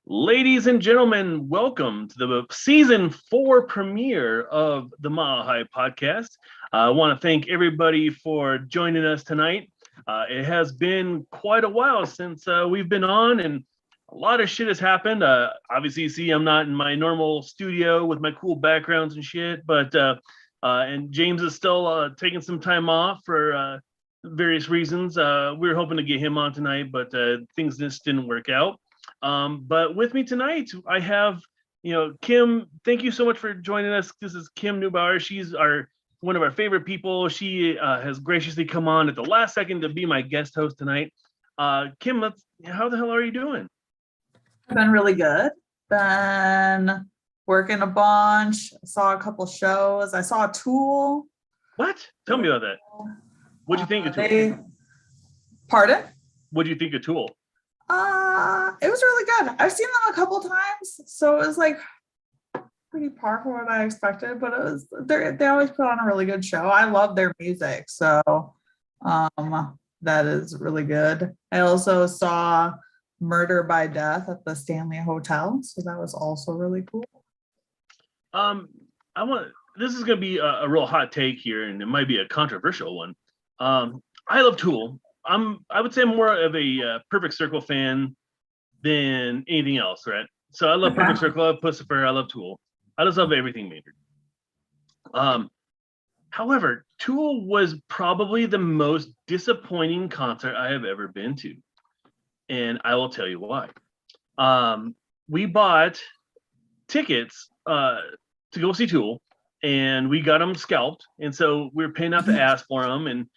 Ladies and gentlemen, welcome to the season 4 premiere of the Mile High Podcast. I want to thank everybody for joining us tonight. It has been quite a while since we've been on, and a lot of shit has happened. Obviously, you see I'm not in my normal studio with my cool backgrounds and shit, but and James is still taking some time off for various reasons. We were hoping to get him on tonight, but things just didn't work out. But with me tonight, I have, Kim. Thank you so much for joining us. This is Kim Neubauer. She's one of our favorite people. She has graciously come on at the last second to be my guest host tonight. Kim, how the hell are you doing? I've been really good. Been working a bunch. Saw a couple shows. I saw Tool. What? Tell me about that. What'd you think of Tool? Pardon? What'd you think of Tool? It was really good. I've seen them a couple times, so it was like pretty par for what I expected. But they always put on a really good show. I love their music, so that is really good. I also saw Murder by Death at the Stanley Hotel, so that was also really cool. This is gonna be a real hot take here, and it might be a controversial one. I love Tool. I would say I'm more of a Perfect Circle fan than anything else, right? So I love Perfect Circle, I love Pussifer, I love Tool. I just love everything Maynard. However, Tool was probably the most disappointing concert I have ever been to. And I will tell you why. We bought tickets to go see Tool, and we got them scalped. And so we were paying out the ass for them. And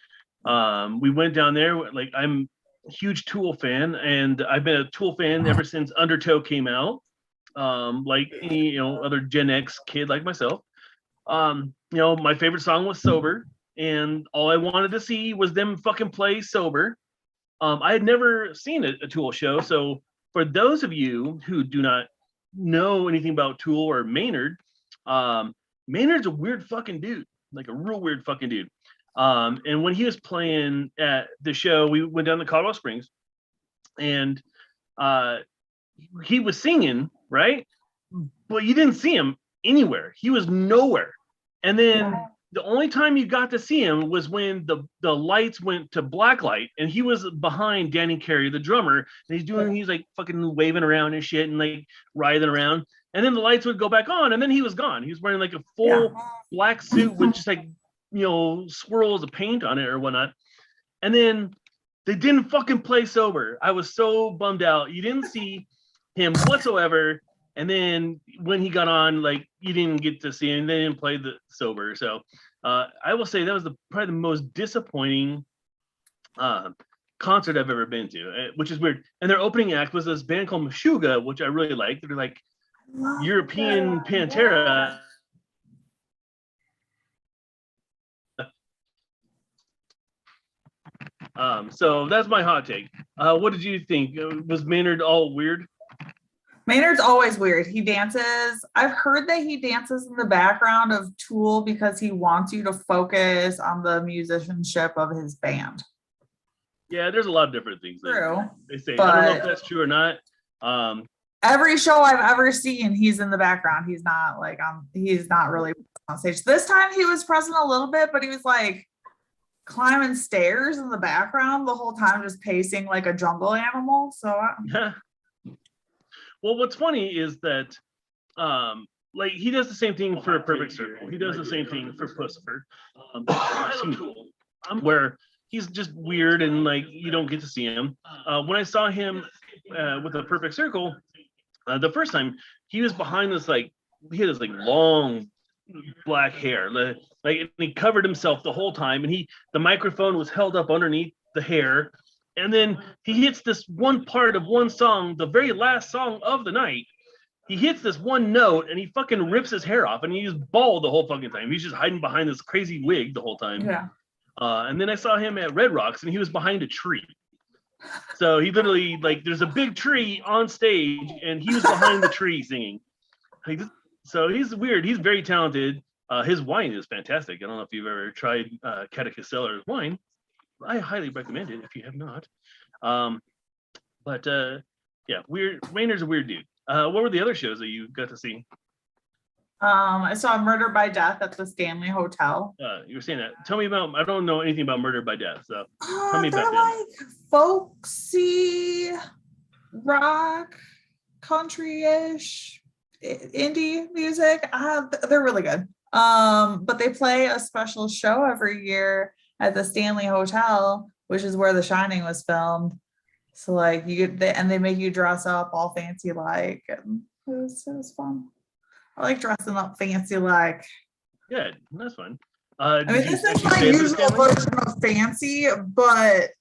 we went down there. Like, I'm a huge Tool fan, and I've been a Tool fan ever since Undertow came out. Like any other Gen X kid like myself. My favorite song was Sober, and all I wanted to see was them fucking play Sober. I had never seen a Tool show, so for those of you who do not know anything about Tool or Maynard, Maynard's a weird fucking dude, like a real weird fucking dude. And when he was playing at the show, we went down to Colorado Springs, and he was singing, right? But you didn't see him anywhere. He was nowhere. And then the only time you got to see him was when the lights went to black light, and he was behind Danny Carey, the drummer, and he's like fucking waving around and shit and like writhing around. And then the lights would go back on, and then he was gone. He was wearing like a full black suit with just like swirls of paint on it or whatnot. And then they didn't fucking play Sober. I was so bummed out. You didn't see him whatsoever. And then when he got on, like, you didn't get to see him. They didn't play the Sober. So I will say that was probably the most disappointing concert I've ever been to, which is weird. And their opening act was this band called Meshuggah, which I really liked. They're like European Pantera. So that's my hot take. What did you think? Was Maynard all weird? Maynard's always weird. He dances. I've heard that he dances in the background of Tool because he wants you to focus on the musicianship of his band. Yeah, there's a lot of different things they say. I don't know if that's true or not. Every show I've ever seen, he's in the background. He's not really on stage. This time he was present a little bit, but he was like climbing stairs in the background the whole time, just pacing like a jungle animal. So well, what's funny is that like he does the same thing for Perfect Circle. He does the same thing for Pussifer. Where he's just weird and like you don't get to see him. When I saw him with the Perfect Circle the first time, he was behind this he had this long black hair, like, and he covered himself the whole time, and the microphone was held up underneath the hair, and then he hits this one part of one song, the very last song of the night. He hits this one note and he fucking rips his hair off, and he's bald the whole fucking time. He's just hiding behind this crazy wig the whole time. Yeah. And then I saw him at Red Rocks, and he was behind a tree. So he literally, there's a big tree on stage, and he was behind the tree singing. So he's weird. He's very talented. His wine is fantastic. I don't know if you've ever tried Catacastellar's wine. I highly recommend it if you have not. But yeah, Maynard's a weird dude. What were the other shows that you got to see? I saw Murder by Death at the Stanley Hotel. You were saying that. Tell me about. I don't know anything about Murder by Death, so tell me They're about them. like folksy rock, country-ish, indie music. They're really good. But they play a special show every year at the Stanley Hotel, which is where The Shining was filmed. So like they make you dress up all fancy like, and it was fun. I like dressing up fancy like. Yeah, that's fun. I mean, this is my usual version of fancy, but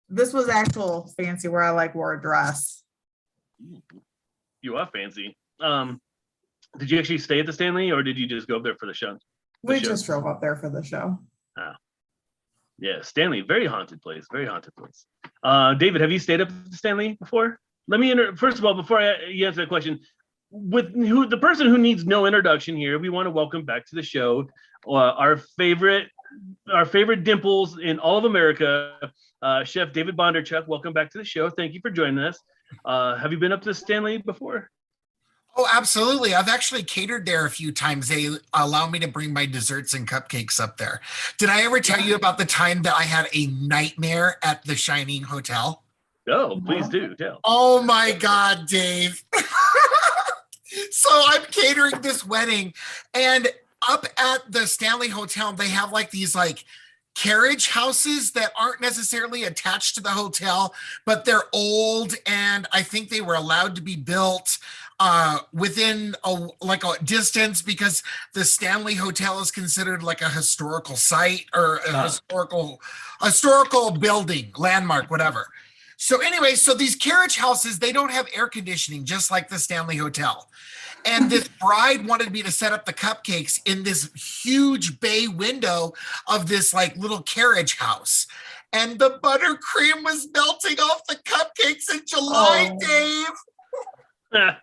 this was actual fancy where I like wore a dress. You are fancy. Did you actually stay at the Stanley, or did you just go up there for the show? We just drove up there for the show. Oh. Yeah, Stanley, very haunted place. Very haunted place. David, have you stayed up at the Stanley before? Let me first of all, before you answer that question, with the person who needs no introduction here, we want to welcome back to the show our favorite dimples in all of America, Chef David Bondarchuck. Welcome back to the show. Thank you for joining us. Have you been up to the Stanley before? Oh, absolutely. I've actually catered there a few times. They allow me to bring my desserts and cupcakes up there. Did I ever tell you about the time that I had a nightmare at the Shining Hotel? Oh, please do tell. Oh my God, Dave. So I'm catering this wedding, and up at the Stanley Hotel, they have like these like carriage houses that aren't necessarily attached to the hotel, but they're old, and I think they were allowed to be built within a distance, because the Stanley Hotel is considered like a historical site or a historical building, landmark, whatever. So anyway, so these carriage houses, they don't have air conditioning, just like the Stanley Hotel. And this bride wanted me to set up the cupcakes in this huge bay window of this like little carriage house. And the buttercream was melting off the cupcakes in July, Dave.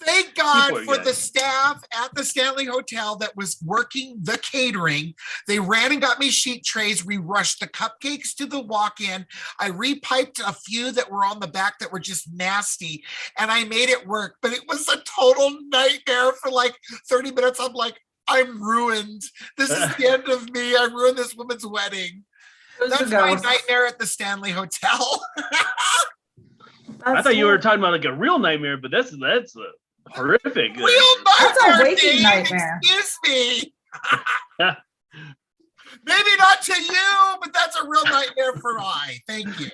Thank God for the staff at the Stanley Hotel that was working the catering. They ran and got me sheet trays. We rushed the cupcakes to the walk-in. I repiped a few that were on the back that were just nasty, and I made it work. But it was a total nightmare for like 30 minutes. I'm like, I'm ruined. This is the end of me. I ruined this woman's wedding. That's my nightmare at the Stanley Hotel. I thought you were talking about like a real nightmare, but that's horrific. Real nightmare. That's a waking nightmare. Excuse me. Maybe not to you, but that's a real nightmare for I. Thank you.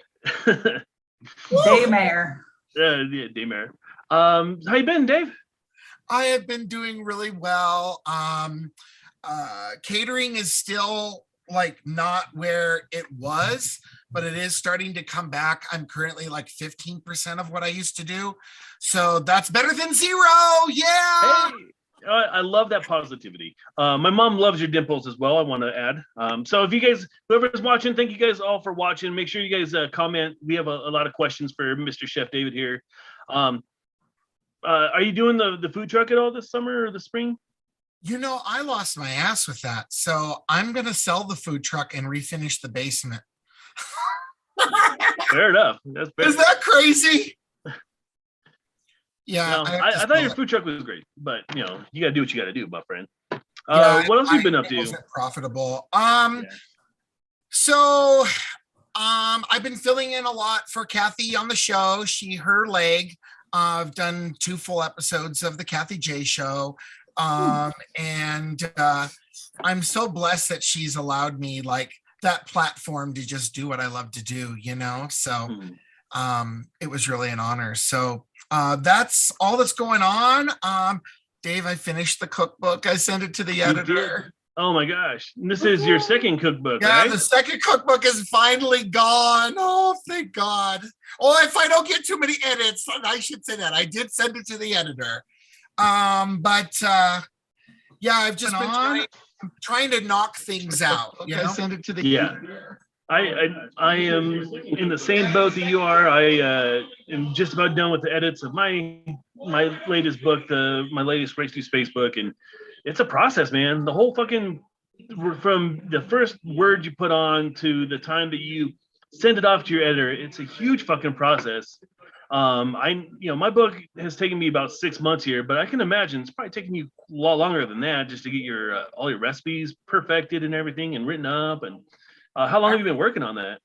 Daymare. Yeah, Daymare. How you been, Dave? I have been doing really well. Catering is still like not where it was, but it is starting to come back. I'm currently like 15% of what I used to do. So that's better than zero. Yeah. Hey, I love that positivity. My mom loves your dimples as well, I want to add. So if you guys, whoever's watching, thank you guys all for watching. Make sure you guys comment. We have a lot of questions for Mr. Chef David here. Are you doing the food truck at all this summer or the spring? You know, I lost my ass with that. So I'm going to sell the food truck and refinish the basement. Fair enough. That's fair. Is that crazy? Yeah. No, I thought your food truck was great, but you know, you got to do what you got to do, my friend. Yeah, what else have you been up to? Wasn't profitable. So I've been filling in a lot for Kathy on the show. Her leg. I've done 2 full episodes of the Kathy J Show. And I'm so blessed that she's allowed me like that platform to just do what I love to do, you know? So it was really an honor. So that's all that's going on. Dave, I finished the cookbook. I sent it to the editor. Oh my gosh. This is your second cookbook, yeah, right? The second cookbook is finally gone. Oh, thank God. Oh, if I don't get too many edits, I should say that. I did send it to the editor. Yeah, I've just been trying to knock things out. You know? I send it to the editor. I am in the same boat that you are. I am just about done with the edits of my latest book, my latest Race to Space book, and it's a process, man. The whole fucking from the first word you put on to the time that you send it off to your editor, it's a huge fucking process. My book has taken me about 6 months here, but I can imagine it's probably taking you a lot longer than that just to get your all your recipes perfected and everything and written up. And how long have you been working on that?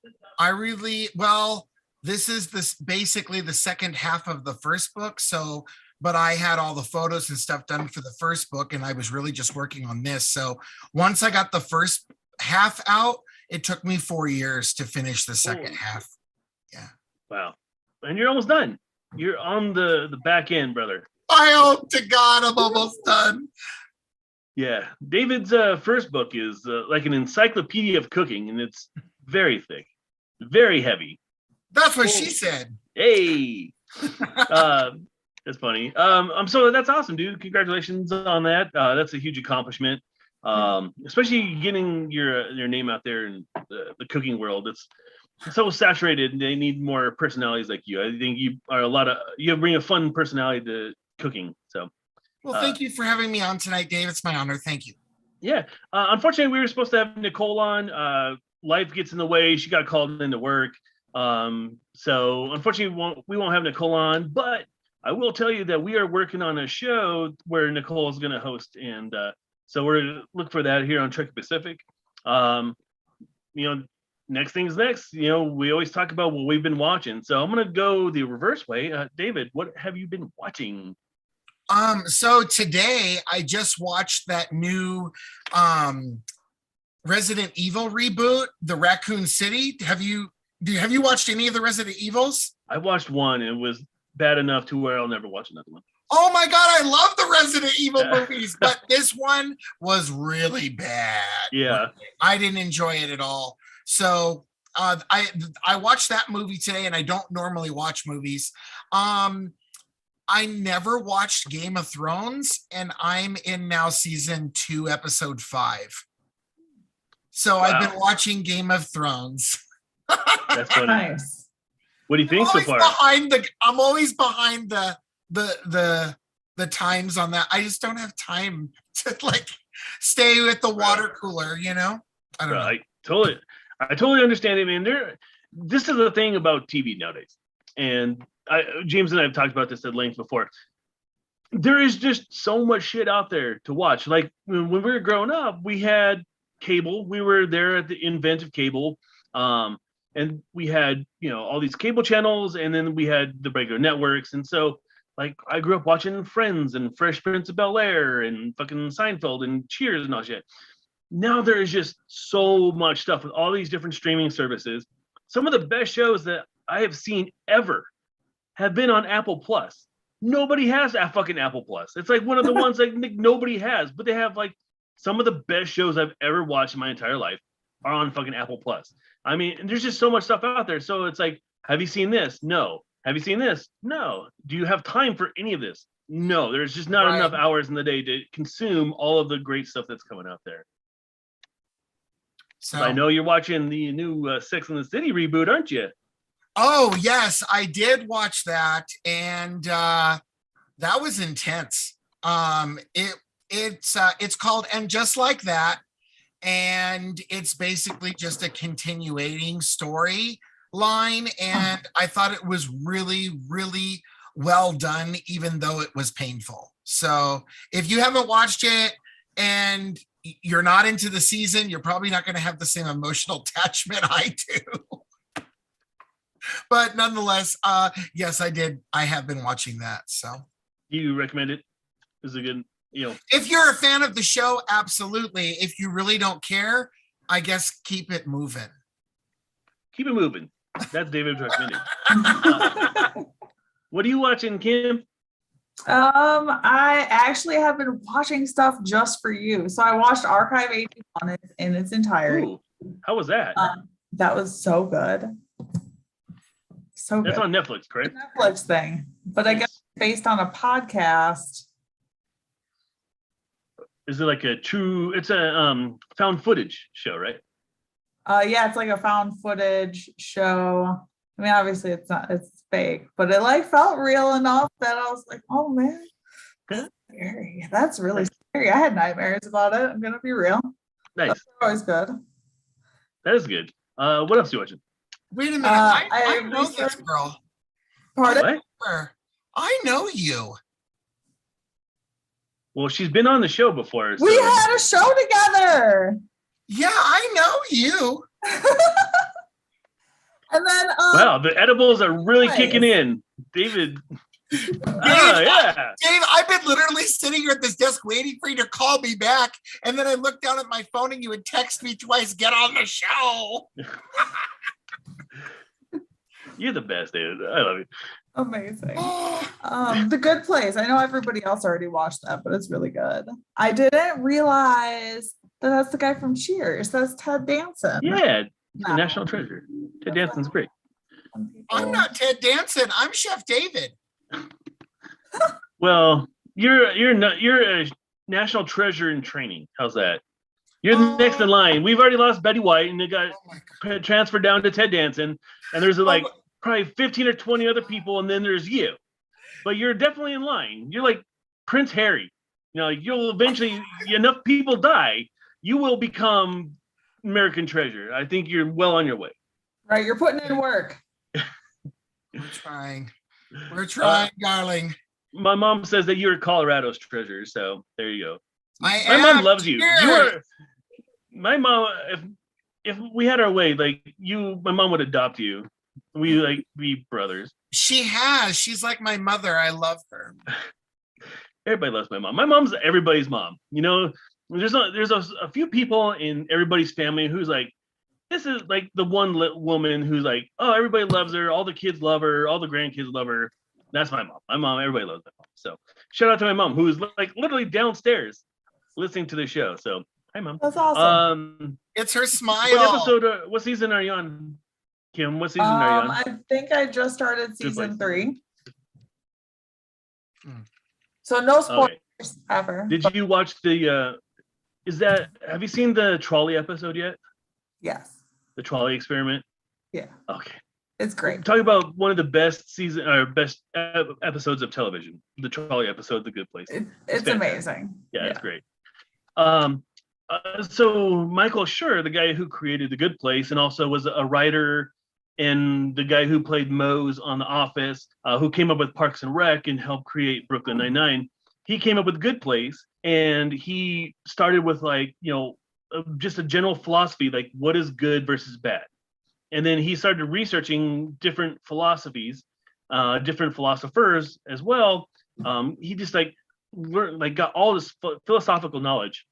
This is basically the second half of the first book. So, but I had all the photos and stuff done for the first book, and I was really just working on this. So once I got the first half out, it took me 4 years to finish the second half. Yeah. Wow. And you're almost done. You're on the back end, brother. I hope to God I'm almost done. Yeah. David's first book is like an encyclopedia of cooking, and it's very thick, very heavy. That's what she said. Hey. That's funny. That's awesome, dude. Congratulations on that. That's a huge accomplishment. Especially getting your name out there in the cooking world. It's so saturated, and they need more personalities like you. I think you bring a fun personality to cooking. So, well, thank you for having me on tonight, Dave. It's my honor. Thank you. Yeah. Unfortunately, we were supposed to have Nicole on. Life gets in the way. She got called into work. So unfortunately, we won't have Nicole on. But I will tell you that we are working on a show where Nicole is going to host, and so we're going to look for that here on Trek Pacific. Next thing's next. We always talk about what we've been watching. So I'm going to go the reverse way. David, what have you been watching? So today I just watched that new Resident Evil reboot, The Raccoon City. Have you watched any of the Resident Evils? I watched one. It was bad enough to where I'll never watch another one. Oh my God, I love the Resident Evil movies, but this one was really bad. Yeah. I didn't enjoy it at all. So I watched that movie today, and I don't normally watch movies. I never watched Game of Thrones, and I'm in now season 2, episode 5. So wow. I've been watching Game of Thrones. That's funny. Nice. What do you think so far? I'm always behind the times on that. I just don't have time to stay at the water cooler, I don't know. I totally understand it, man. This is the thing about TV nowadays. And James and I have talked about this at length before. There is just so much shit out there to watch. Like when we were growing up, we had cable. We were there at the invent of cable. And we had, all these cable channels, and then we had the regular networks. And so, I grew up watching Friends and Fresh Prince of Bel-Air and fucking Seinfeld and Cheers and all shit. Now there is just so much stuff with all these different streaming services. Some of the best shows that I have seen ever have been on Apple Plus. Nobody has a fucking Apple Plus. It's one of the ones nobody has, but they have some of the best shows I've ever watched in my entire life are on fucking Apple Plus. I mean, there's just so much stuff out there. So it's have you seen this? No. Have you seen this? No. Do you have time for any of this? No. There's just not enough hours in the day to consume all of the great stuff that's coming out there. So I know you're watching the new Sex and the City reboot, aren't you? Oh, yes, I did watch that. And that was intense. It's called And Just Like That. And it's basically just a continuating story line, and I thought it was really, really well done, even though it was painful. So if you haven't watched it and you're not into the season, you're probably not going to have the same emotional attachment I do. But nonetheless, yes, I did. I have been watching that. So you recommend it? Is it good? If you're a fan of the show, absolutely. If you really don't care, I guess keep it moving. Keep it moving. That's David's recommended. What are you watching, Kim? I actually have been watching stuff just for you. So I watched Archive 81 in its entirety. Ooh, how was that? That was so good. So that's good. On Netflix, correct? Netflix thing, but I guess based on a podcast. Is it it's a found footage show, right? Yeah, it's a found footage show. I mean, obviously it's fake, but it felt real enough that I was like, oh man, that's scary. That's really scary. I had nightmares about it. I'm gonna be real. Nice. That's always good. That is good. What else are you watching? Wait a minute. I know this girl. Pardon? What? I know you. Well, she's been on the show before. We so- had a show together. Yeah, I know you. And then Wow, the edibles are really Nice. kicking in. David. Dave, Yeah. Dave, I've been literally sitting here at this desk waiting for you to call me back. And then I looked down at my phone and you would text me twice, get on the show. You're the best, David. I love you. amazing. The Good Place. I know everybody else already watched that, but it's really good. I didn't realize that that's the guy from Cheers. That's Ted Danson. Yeah, he's a No. national treasure. Ted Danson's great. Some people- I'm not Ted Danson. I'm Chef David. Well, you're a national treasure in training. How's that? You're Oh. next in line. We've already lost Betty White, and they got Oh my God. transferred down to Ted Danson. And there's like Oh, probably 15 or 20 other people, and then there's you. But you're definitely in line. You're like Prince Harry. You know, you'll eventually enough people die, you will become American treasure. I think you're well on your way. Right, you're putting in work. we're trying. We're trying, darling. My mom says that you're Colorado's treasure, so there you go. I My am. mom loves you. Cheers. You are my mom. If we had our way, like my mom would adopt you. We like be brothers. She has. She's like my mother. I love her. Everybody loves my mom. My mom's everybody's mom. You know, there's a few people in everybody's family who's like, this is like the one woman who's like, oh, everybody loves her. All the kids love her. All the grandkids love her. That's my mom. My mom, everybody loves my mom. So shout out to my mom, who's like literally downstairs listening to the show. So hi, mom. That's awesome. It's her smile. What episode? What season are you on, Kim? What season are you on? I think I just started Good season Place. 3. Hmm. So no spoilers Okay. ever. Did but you watch the? Have you seen the trolley episode yet? yes. The trolley experiment. Yeah. Okay. It's great. Talk about one of the best episodes of television. The trolley episode, The Good Place. It's fantastic. amazing. Yeah, it's great. So Michael Schur, the guy who created The Good Place and also was a writer and the guy who played Mose on The Office, who came up with Parks and Rec and helped create Brooklyn Nine-Nine, he came up with Good Place, and he started with just a general philosophy, like what is good versus bad. And then he started researching different philosophies, different philosophers as well. He just learned, got all this philosophical knowledge.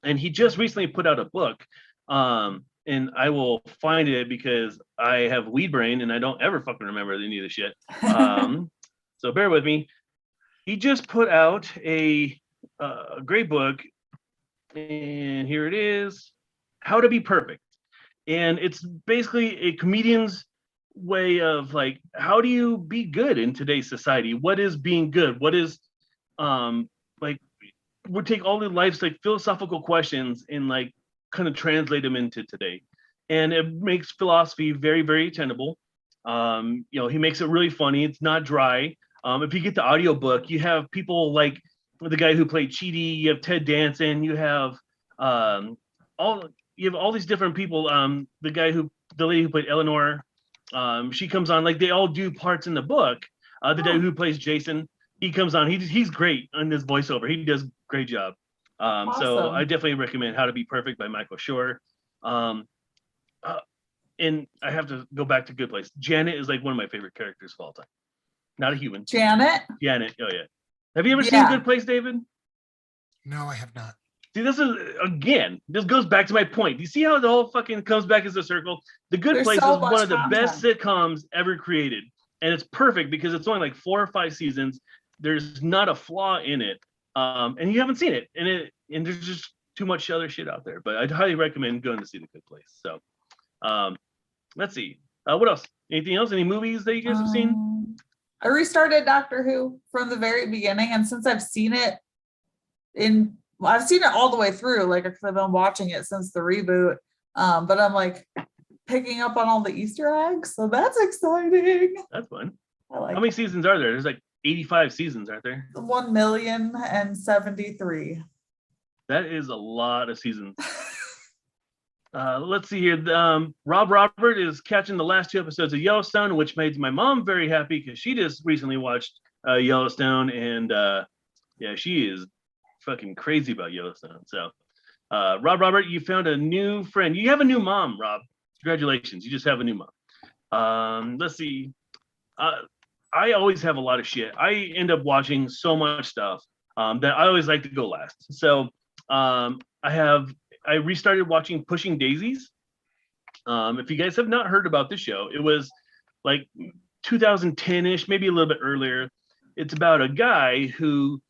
And he just recently put out a book, and I will find it because I have weed brain and I don't ever fucking remember any of the shit. So bear with me. He just put out a great book, and here it is, How to Be Perfect. And it's basically a comedian's way of how do you be good in today's society? What is being good? What is we'll take all the life's philosophical questions and kind of translate them into today. And it makes philosophy very, very attainable. He makes it really funny. It's not dry. If you get the audiobook, you have people like the guy who played Chidi, you have Ted Danson, you have all these different people. The lady who played Eleanor, she comes on, they all do parts in the book. The guy who plays Jason, he comes on. He's great on this voiceover. He does a great job. So Awesome. I definitely recommend How to Be Perfect by Michael Schur. And I have to go back to Good Place. Janet is one of my favorite characters of all time. Not a human. Janet. Janet. Oh yeah. Have you ever seen Yeah. Good Place, David? No, I have not. See, this goes back to my point. Do you see how the whole fucking comes back as a circle? The Good There's Place so is much one of the best content. sitcoms ever created. And it's perfect because it's only 4 or 5 seasons. There's not a flaw in it. And you haven't seen it. And there's just too much other shit out there. But I'd highly recommend going to see The Good Place. So let's see. What else? Anything else? Any movies that you guys have seen? I restarted Doctor Who from the very beginning, and since I've seen it I've seen it all the way through, because I've been watching it since the reboot. But I'm picking up on all the Easter eggs, so that's exciting. That's fun. I like How many seasons are there? There's 85 seasons, aren't there? 1,073,000. That is a lot of seasons. Let's see here. Rob Robert is catching the last 2 episodes of Yellowstone, which made my mom very happy because she just recently watched Yellowstone, and yeah, she is fucking crazy about Yellowstone. So, Rob Robert, you found a new friend. You have a new mom, Rob. Congratulations, you just have a new mom. Let's see. I always have a lot of shit. I end up watching so much stuff that I always like to go last. So I restarted watching Pushing Daisies. If you guys have not heard about this show, it was like 2010-ish, maybe a little bit earlier. It's about a guy who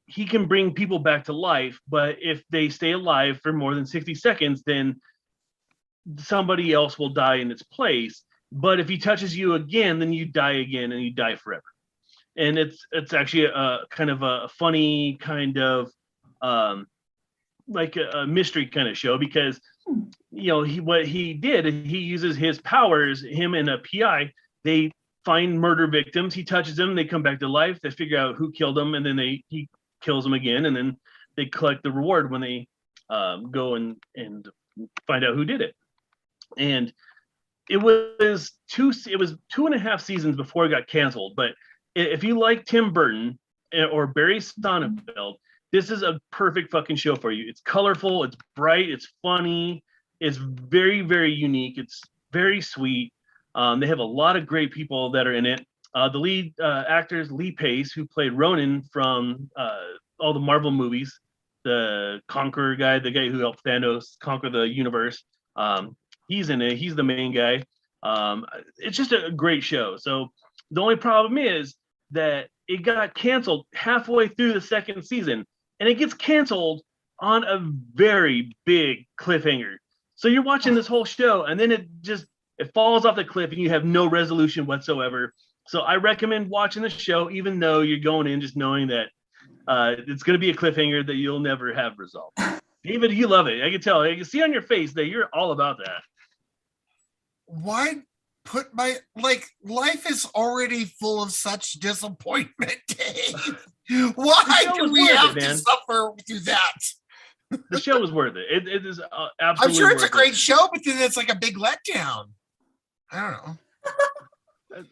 he can bring people back to life, but if they stay alive for more than 60 seconds, then somebody else will die in its place. But if he touches you again, then you die again and you die forever. And it's actually a kind of a funny kind of like a mystery kind of show, because what he did, he uses his powers, him and a PI, they find murder victims, he touches them, they come back to life, they figure out who killed them, and then he kills them again, and then they collect the reward when they go and find out who did it. And it was 2.5 seasons before it got canceled. But if you like Tim Burton or Barry Sonnenfeld, this is a perfect fucking show for you. It's colorful, it's bright, it's funny, it's very, very unique, it's very sweet. They have a lot of great people that are in it. The lead actors, Lee Pace, who played Ronan from all the Marvel movies, the Conqueror guy, the guy who helped Thanos conquer the universe. He's in it. He's the main guy. It's just a great show. So the only problem is that it got canceled halfway through the second season, and it gets canceled on a very big cliffhanger. So you're watching this whole show, and then it falls off the cliff, and you have no resolution whatsoever. So I recommend watching the show, even though you're going in just knowing that it's going to be a cliffhanger that you'll never have resolved. David, you love it. I can tell. I can see on your face that you're all about that. Why put life is already full of such disappointment, Dave. Why do we have to suffer through that? The show was worth it. It is absolutely. I'm sure it's a great show, but then it's like a big letdown. I don't know.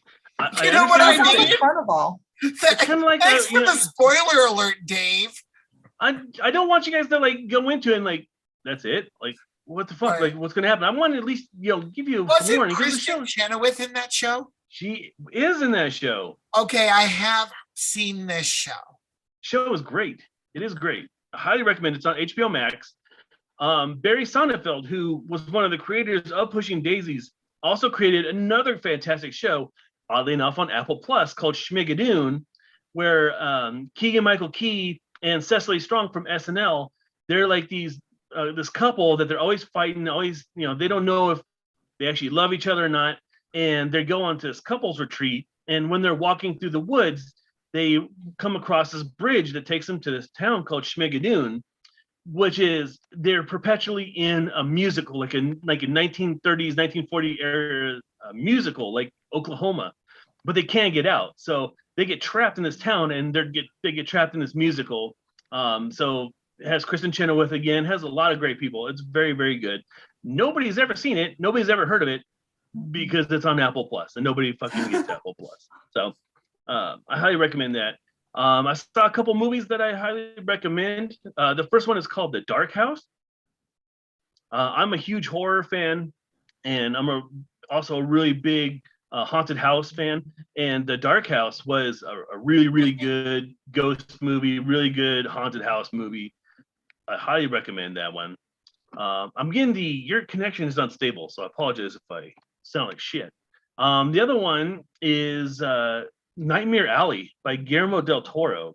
You know what I mean? Carnival. It's kind of like thanks for the spoiler alert, Dave. I don't want you guys to go into it and that's it. What the fuck? Right. What's gonna happen? I want to at least give you a warning. Kristen Chenoweth in that show? She is in that show. Okay, I have seen this show. Show is great. It is great. I highly recommend it. It's on HBO Max. Barry Sonnenfeld, who was one of the creators of Pushing Daisies, also created another fantastic show, oddly enough, on Apple Plus called Schmigadoon, where Keegan-Michael Key and Cecily Strong from SNL, they're like this couple that they're always fighting, always, they don't know if they actually love each other or not. And they go on to this couples retreat. And when they're walking through the woods, they come across this bridge that takes them to this town called Schmigadoon, which is they're perpetually in a musical, like a 1930s, 1940 era musical, like Oklahoma, but they can't get out. So they get trapped in this town, and they get trapped in this musical. So it has Kristen Chenoweth again, has a lot of great people. It's very, very good. Nobody's ever seen it. Nobody's ever heard of it because it's on Apple Plus, and nobody fucking gets Apple Plus. So I highly recommend that. I saw a couple movies that I highly recommend. The first one is called The Dark House. I'm a huge horror fan, and I'm also a really big haunted house fan. And The Dark House was a really, really good ghost movie, really good haunted house movie. I highly recommend that one. I'm getting your connection is unstable, so I apologize if I sound like shit. The other one is Nightmare Alley by Guillermo del Toro.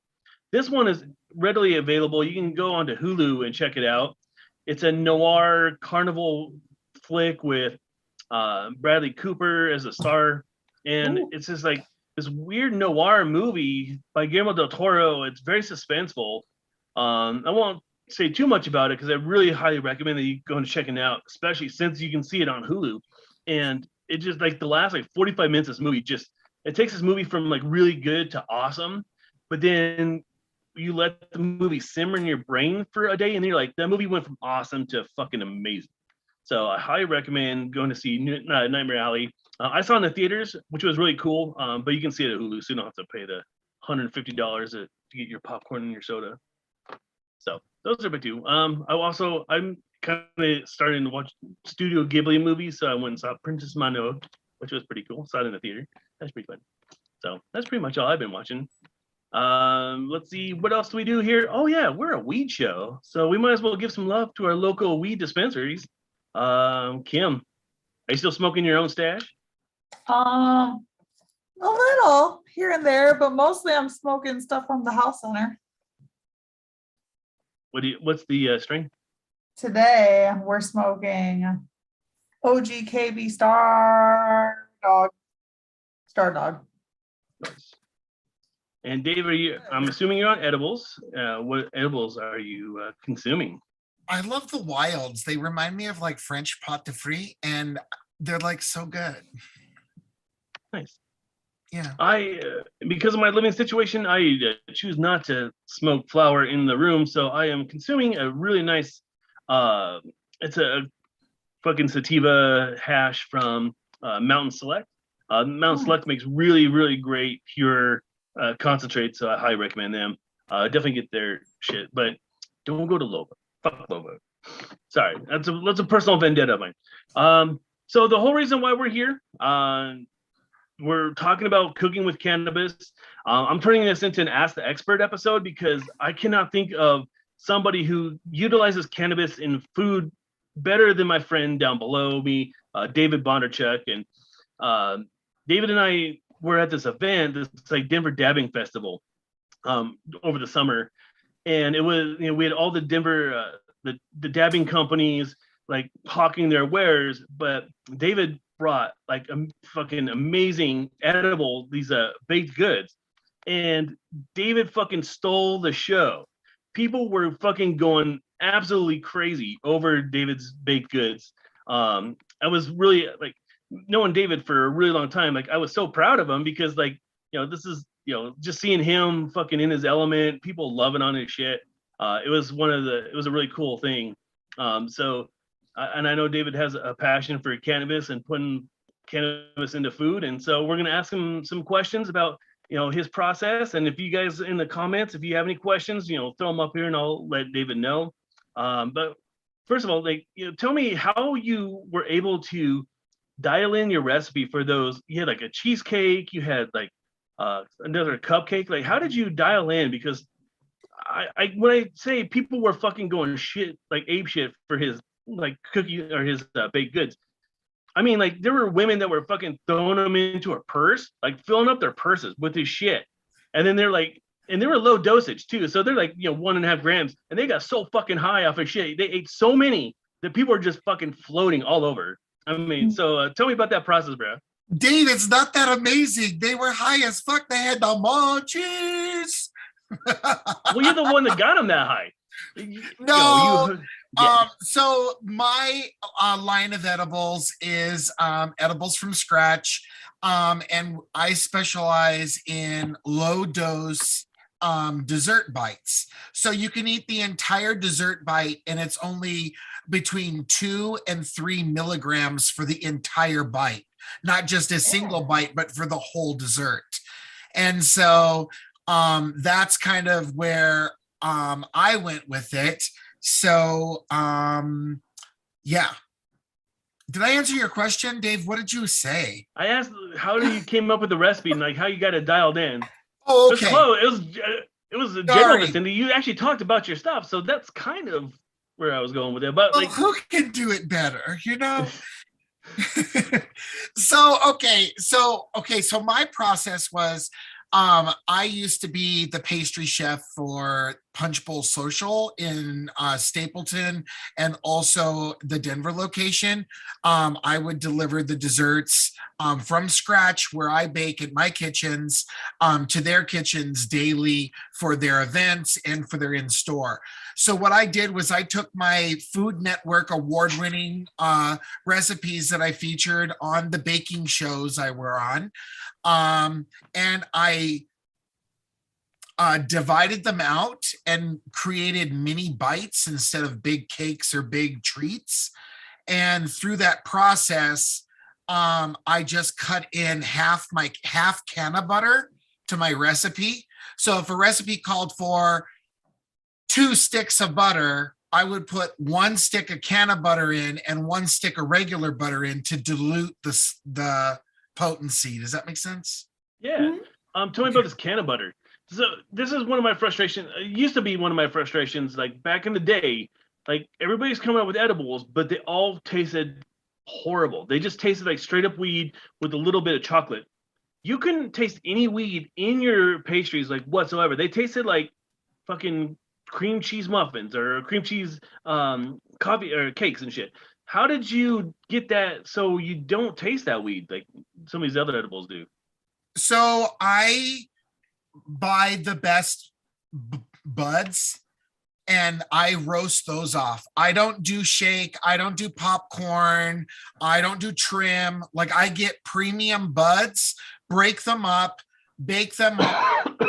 This one is readily available. You can go onto Hulu and check it out. It's a noir carnival flick with Bradley Cooper as a star. And it's just like this weird noir movie by Guillermo del Toro. It's very suspenseful. I won't say too much about it because I really highly recommend that you go and check it out, especially since you can see it on Hulu. And it just the last 45 minutes of this movie it takes this movie from really good to awesome, but then you let the movie simmer in your brain for a day, and you're like, that movie went from awesome to fucking amazing. So I highly recommend going to see Nightmare Alley. I saw it in the theaters, which was really cool. But you can see it at Hulu, so you don't have to pay the $150 to get your popcorn and your soda. So those are my two. I'm kind of starting to watch Studio Ghibli movies, so I went and saw Princess Mononoke, which was pretty cool. Saw it in the theater. That's pretty fun. So that's pretty much all I've been watching. Let's see, what else do we do here? Oh yeah, we're a weed show, so we might as well give some love to our local weed dispensaries. Kim, are you still smoking your own stash? A little here and there, but mostly I'm smoking stuff from the health center. What's the strain? Today we're smoking OG KB Star Dog. Star Dog. Nice. And Dave, I'm assuming you're on edibles. What edibles are you consuming? I love the wilds. They remind me of like French pot de fruit, and they're like so good. Nice. Yeah. Because of my living situation, I choose not to smoke flower in the room, so I am consuming a really nice. It's a fucking sativa hash from Mountain Select. Mountain Select makes really, really great pure concentrate, so I highly recommend them. Definitely get their shit, but don't go to Lobo. Fuck Lobo. Sorry, that's a personal vendetta of mine. So the whole reason why we're here, we're talking about cooking with cannabis. I'm turning this into an Ask the Expert episode because I cannot think of somebody who utilizes cannabis in food better than my friend down below me, David Bondarchuck. And David and I were at this event, this like Denver Dabbing Festival, over the summer, and it was, we had all the Denver the dabbing companies like hawking their wares, but David brought like a fucking amazing edible, these baked goods, and David fucking stole the show. People were fucking going absolutely crazy over David's baked goods. I was really like, knowing David for a really long time, like I was so proud of him because like, this is, just seeing him fucking in his element, people loving on his shit. It was a really cool thing. And I know David has a passion for cannabis and putting cannabis into food. And so we're going to ask him some questions about, his process. And if you guys in the comments, if you have any questions, throw them up here and I'll let David know. But first of all, like, tell me how you were able to dial in your recipe for those. You had like a cheesecake, you had like another cupcake. Like, how did you dial in? Because I when I say people were fucking going shit, like ape shit for his like cookie or his baked goods, I mean, like there were women that were fucking throwing them into a purse, like filling up their purses with his shit. And then they're like, and they were low dosage too. So they're like, 1.5 grams, and they got so fucking high off of shit. They ate so many that people are just fucking floating all over. I mean, so tell me about that process, bro. Dave, it's not that amazing. They were high as fuck. They had the munchies. Well, you're the one that got them that high. No. So my line of edibles is edibles from scratch. And I specialize in low dose dessert bites. So you can eat the entire dessert bite and it's only between 2 and 3 milligrams for the entire bite, not just a single bite, but for the whole dessert. And so that's kind of where I went with it. So yeah. Did I answer your question, Dave? What did you say? I asked how you came up with the recipe and like how you got it dialed in. Oh, okay. It was a general vicinity. You actually talked about your stuff, so that's kind of where I was going with it. But well, like, who can do it better, So my process was I used to be the pastry chef for Punch Bowl Social in Stapleton and also the Denver location. I would deliver the desserts from scratch where I bake in my kitchens to their kitchens daily for their events and for their in-store. So what I did was I took my Food Network award-winning recipes that I featured on the baking shows I were on, and I divided them out and created mini bites instead of big cakes or big treats. And through that process, I just cut in half can of butter to my recipe. So if a recipe called for 2 sticks of butter, I would put 1 stick of can of butter in and 1 stick of regular butter in to dilute the potency. Does that make sense? Yeah. Tell me about this can of butter. So this is one of my frustrations. It used to be one of my frustrations, like back in the day. Like everybody's coming up with edibles, but they all tasted horrible. They just tasted like straight up weed with a little bit of chocolate. You couldn't taste any weed in your pastries like whatsoever. They tasted like fucking cream cheese muffins or cream cheese coffee or cakes and shit. How did you get that so you don't taste that weed like some of these other edibles do? So I buy the best buds and I roast those off. I don't do shake. I don't do popcorn. I don't do trim. Like I get premium buds, break them up, bake them up.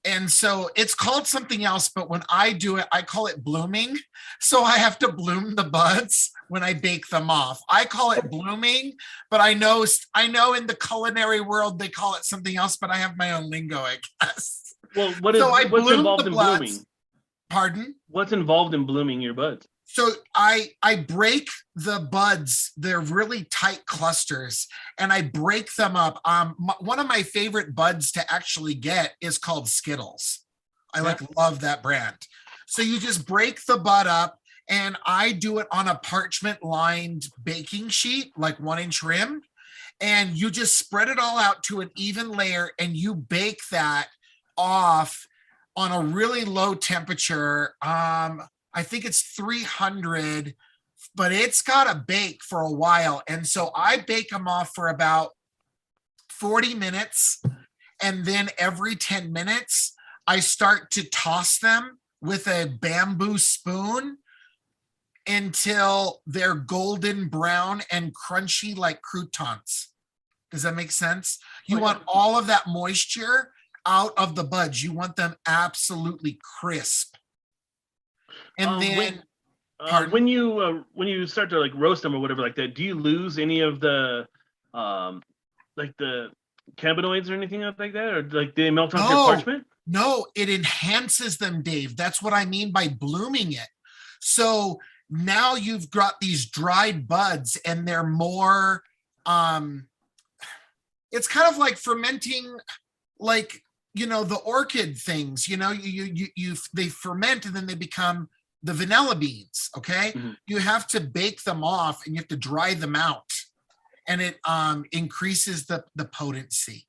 And so it's called something else, but when I do it, I call it blooming. So I have to bloom the buds when I bake them off. I call it blooming, but I know in the culinary world, they call it something else, but I have my own lingo, I guess. Well, what's involved in buds. blooming? Pardon? What's involved in blooming your buds? So I break the buds. They're really tight clusters and I break them up. One of my favorite buds to actually get is called Skittles. I love that brand. So you just break the bud up and I do it on a parchment lined baking sheet, like 1-inch rim. And you just spread it all out to an even layer and you bake that off on a really low temperature. I think it's 300, but it's got to bake for a while. And so I bake them off for about 40 minutes. And then every 10 minutes, I start to toss them with a bamboo spoon until they're golden brown and crunchy like croutons. Does that make sense? You want all of that moisture out of the buds. You want them absolutely crisp. And then when you start to like roast them or whatever like that, do you lose any of the like the cannabinoids or anything like that, or like they melt off your parchment? No, it enhances them, Dave. That's what I mean by blooming it. So now you've got these dried buds and they're more it's kind of like fermenting, like the orchid things, they ferment and then they become the vanilla beans. Okay. Mm-hmm. You have to bake them off and you have to dry them out and it increases the potency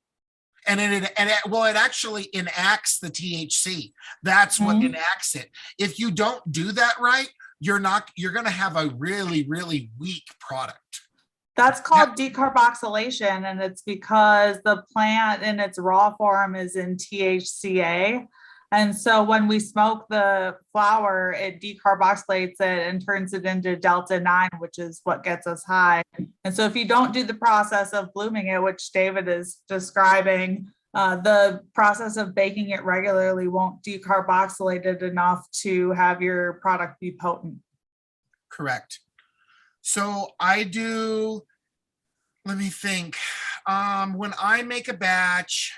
and it actually enacts the THC. That's what enacts it. If you don't do that right, you're going to have a really, really weak product. That's called decarboxylation, and it's because the plant in its raw form is in THCA. And so when we smoke the flower, it decarboxylates it and turns it into delta 9, which is what gets us high. And so if you don't do the process of blooming it, which David is describing, the process of baking it regularly won't decarboxylate it enough to have your product be potent. Correct. So I do, let me think. When I make a batch,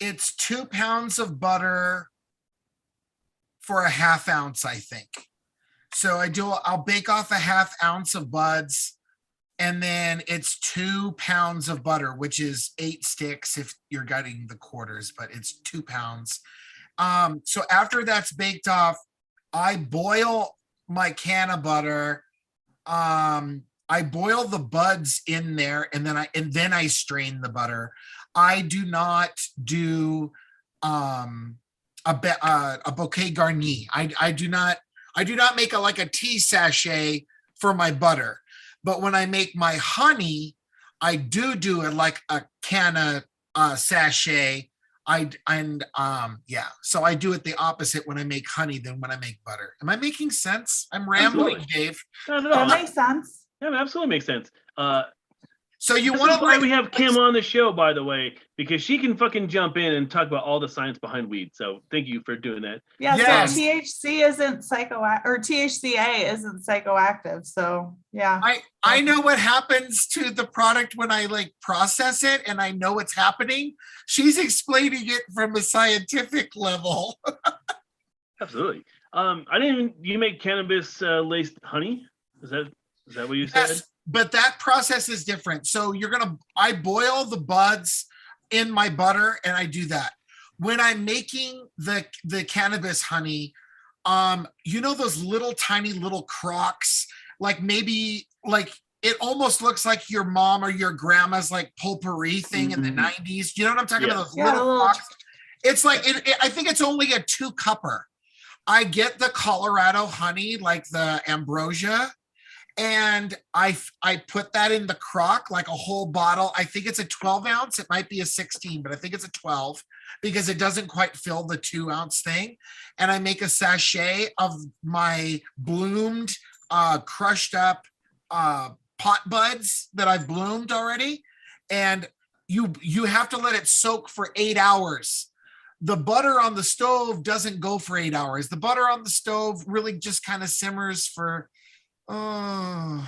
it's 2 pounds of butter for a ½ ounce, I think. So I'll bake off a ½ ounce of buds, and then it's 2 pounds of butter, which is 8 sticks if you're getting the quarters, but it's 2 pounds. So after that's baked off, I boil my can of butter. I boil the buds in there and then I strain the butter. I do not do a bouquet garni. I do not make a tea sachet for my butter. But when I make my honey, I do it like a can of sachet. So I do it the opposite when I make honey than when I make butter. Am I making sense? I'm rambling, Absolutely. Dave. No. That makes sense. Yeah, it absolutely makes sense. So you This want is to why we have Kim on the show, by the way, because she can fucking jump in and talk about all the science behind weed. So thank you for doing that. Yeah, Yes. so THC isn't or THCA isn't psychoactive. So yeah. I know what happens to the product when I like process it, and I know what's happening. She's explaining it from a scientific level. Absolutely. I didn't even. You make cannabis laced honey? Is that what you said? Yes, but that process is different. So I boil the buds in my butter, and I do that. When I'm making the cannabis honey, those little tiny little crocks, like maybe like it almost looks like your mom or your grandma's like potpourri thing in the 90s. You know what I'm talking about? Those little crocks. It's like I think it's only a 2-cupper. I get the Colorado honey, like the ambrosia, and I put that in the crock, like a whole bottle. I think it's a 12 ounce. It might be a 16, but I think it's a 12 because it doesn't quite fill the 2-ounce thing. And I make a sachet of my bloomed, crushed up pot buds that I've bloomed already. And you have to let it soak for 8 hours. The butter on the stove doesn't go for 8 hours. The butter on the stove really just kind of simmers for, and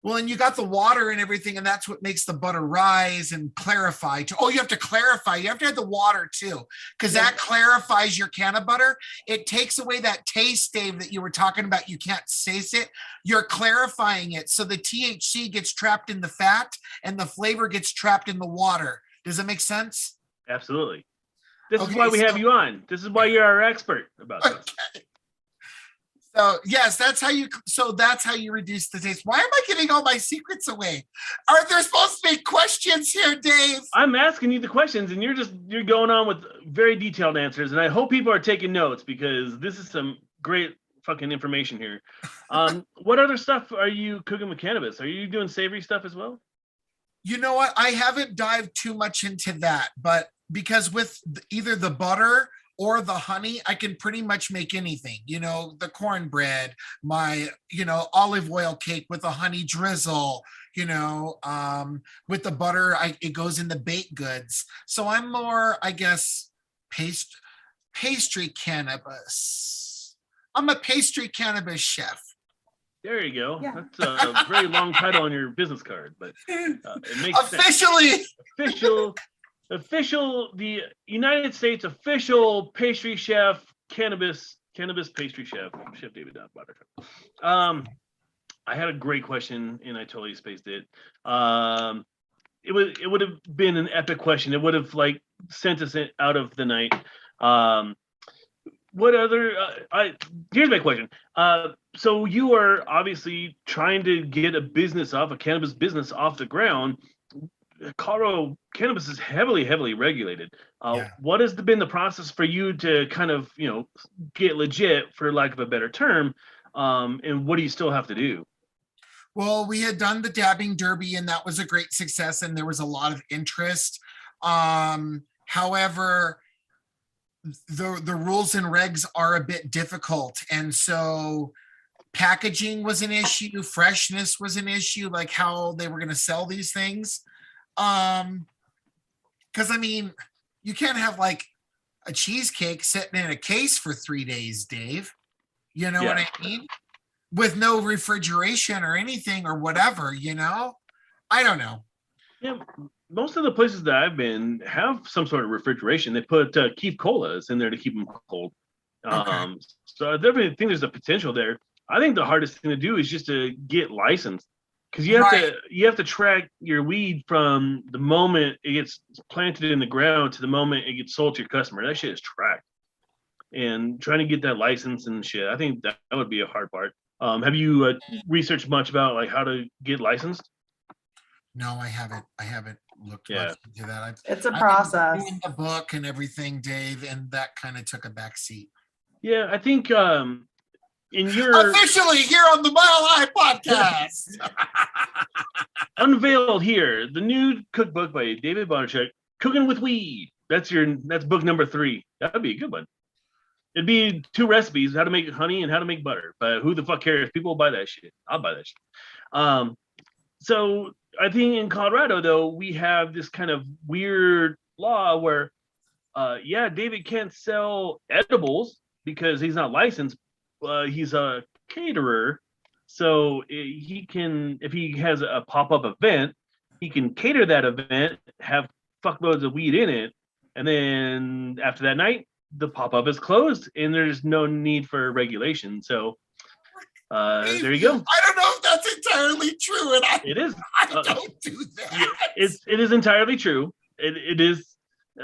you got the water and everything, and that's what makes the butter rise and clarify. You have to clarify. You have to add the water too, because that clarifies your canna butter. It takes away that taste, Dave, that you were talking about. You can't taste it. You're clarifying it. So the THC gets trapped in the fat and the flavor gets trapped in the water. Does that make sense? Absolutely. This is why we have you on. This is why you're our expert about this. Okay. So yes, that's how you reduce the taste. Why am I giving all my secrets away? Are there supposed to be questions here, Dave? I'm asking you the questions, and you're going on with very detailed answers, and I hope people are taking notes because this is some great fucking information here. What other stuff are you cooking with cannabis? Are you doing savory stuff as well? You know what? I haven't dived too much into that, but because with either the butter or the honey, I can pretty much make anything, the cornbread, my, olive oil cake with a honey drizzle, with the butter, it goes in the baked goods. So I'm more, I guess, pastry cannabis. I'm a pastry cannabis chef. There you go. Yeah. That's a very long title on your business card, but it makes sense. Official, the United States official pastry chef, cannabis pastry chef, Chef David Bondarchuck. I had a great question and I totally spaced it. It would have been an epic question. It would have sent us out of the night. What other? Here's my question. So you are obviously trying to get a cannabis business off the ground. Colorado cannabis is heavily regulated. What has been the process for you to kind of get legit, for lack of a better term, and what do you still have to do? Well, we had done the dabbing derby, and that was a great success, and there was a lot of interest. However, the rules and regs are a bit difficult, and so packaging was an issue, freshness was an issue, like how they were going to sell these things. Because you can't have a cheesecake sitting in a case for 3 days, Dave. You know what I mean? With no refrigeration or anything or whatever, I don't know. Yeah, most of the places that I've been have some sort of refrigeration. They put Keef colas in there to keep them cold. Okay. So I definitely think there's a potential there. I think the hardest thing to do is just to get licensed, because you have to track your weed from the moment it gets planted in the ground to the moment it gets sold to your customer. That shit is tracked, and trying to get that license and shit, I think that would be a hard part. Have you researched much about how to get licensed? No, I haven't looked much into that. It's a process. I've been doing the book and everything, Dave, and that kind of took a back seat. Yeah, I think in your officially here on the Mile High Podcast, unveiled here the new cookbook by David Bondarchuck, Cooking with Weed. That's book number 3. That'd be a good one. It'd be 2 recipes: how to make honey and how to make butter. But who the fuck cares? People will buy that shit. I'll buy that shit. So I think in Colorado, though, we have this kind of weird law where, David can't sell edibles because he's not licensed. He's a caterer, so he can, if he has a pop-up event, he can cater that event, have fuckloads of weed in it, and then after that night, the pop-up is closed, and there's no need for regulation. So there you go. I don't know if that's entirely true, and It is. I don't do that. It is entirely true. It is.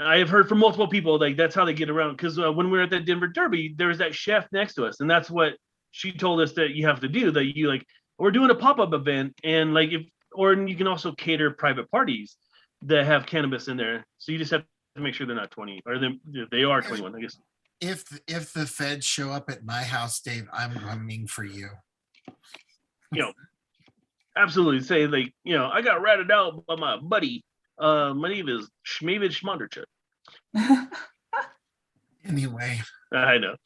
I have heard from multiple people like that's how they get around. Because when we were at that Denver Derby, there was that chef next to us, and that's what she told us that you have to do. That you like, we're doing a pop-up event, and like you can also cater private parties that have cannabis in there. So you just have to make sure they're not 20, or they are 21, I guess. If the feds show up at my house, Dave, I'm coming for you. Absolutely. Say like, I got ratted out by my buddy. My name is Schmavid Schmonderchuck. Anyway. I know.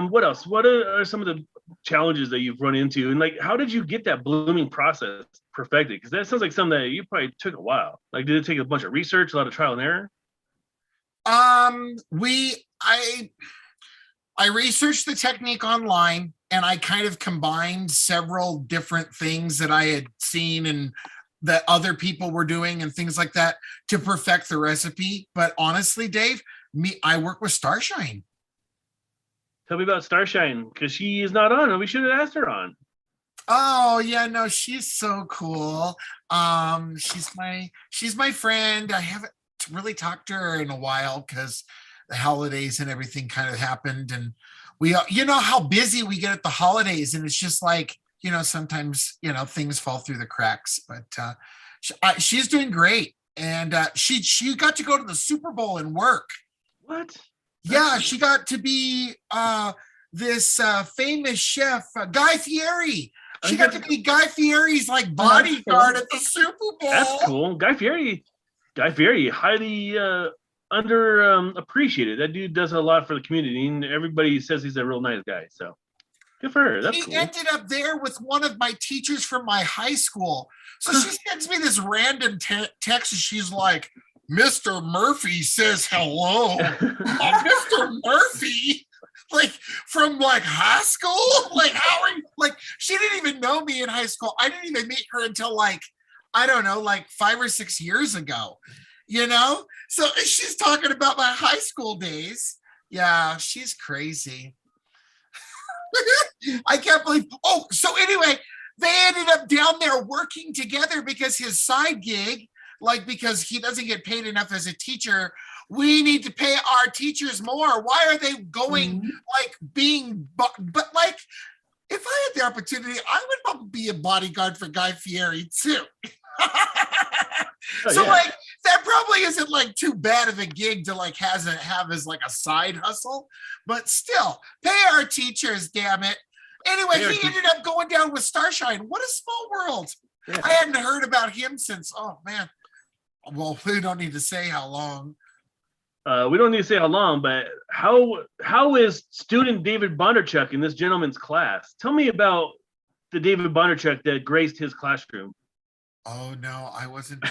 What else? What are some of the challenges that you've run into? And like, how did you get that blooming process perfected? Because that sounds like something that you probably took a while. Like, did it take a bunch of research, a lot of trial and error? I researched the technique online, and I kind of combined several different things that I had seen and that other people were doing and things like that to perfect the recipe. But honestly, Dave, I work with Starshine. Tell me about Starshine, because she is not on, and we should have asked her on. Oh yeah, no, she's so cool. She's my friend. I haven't really talked to her in a while because the holidays and everything kind of happened, and we, how busy we get at the holidays, and it's just like, sometimes things fall through the cracks. But she's doing great, and she got to go to the Super Bowl and work. What? Yeah, she got to be this famous chef, Guy Fieri. She got to be Guy Fieri's like bodyguard at the Super Bowl. That's cool. Guy Fieri, highly appreciated. That dude does a lot for the community, and everybody says he's a real nice guy. So good for her. That's cool. She ended up there with one of my teachers from my high school. So she sends me this random text, and she's like, Mr. Murphy says hello. Mr. Murphy? Like from like high school? Like how are you? Like she didn't even know me in high school. I didn't even meet her until like, I don't know, like 5 or 6 years ago. So she's talking about my high school days. Yeah, she's crazy. I can't believe. Oh, so anyway, they ended up down there working together because his side gig, because he doesn't get paid enough as a teacher, we need to pay our teachers more. Why are they going but like, if I had the opportunity, I would probably be a bodyguard for Guy Fieri too. That probably isn't like too bad of a gig to like have as like a side hustle, but still pay our teachers, damn it. Anyway, he ended up going down with Starshine. What a small world. Yeah. I hadn't heard about him since, oh man. Well, we don't need to say how long. We don't need to say how long, but how is student David Bondarchuck in this gentleman's class? Tell me about the David Bondarchuck that graced his classroom. Oh no, I wasn't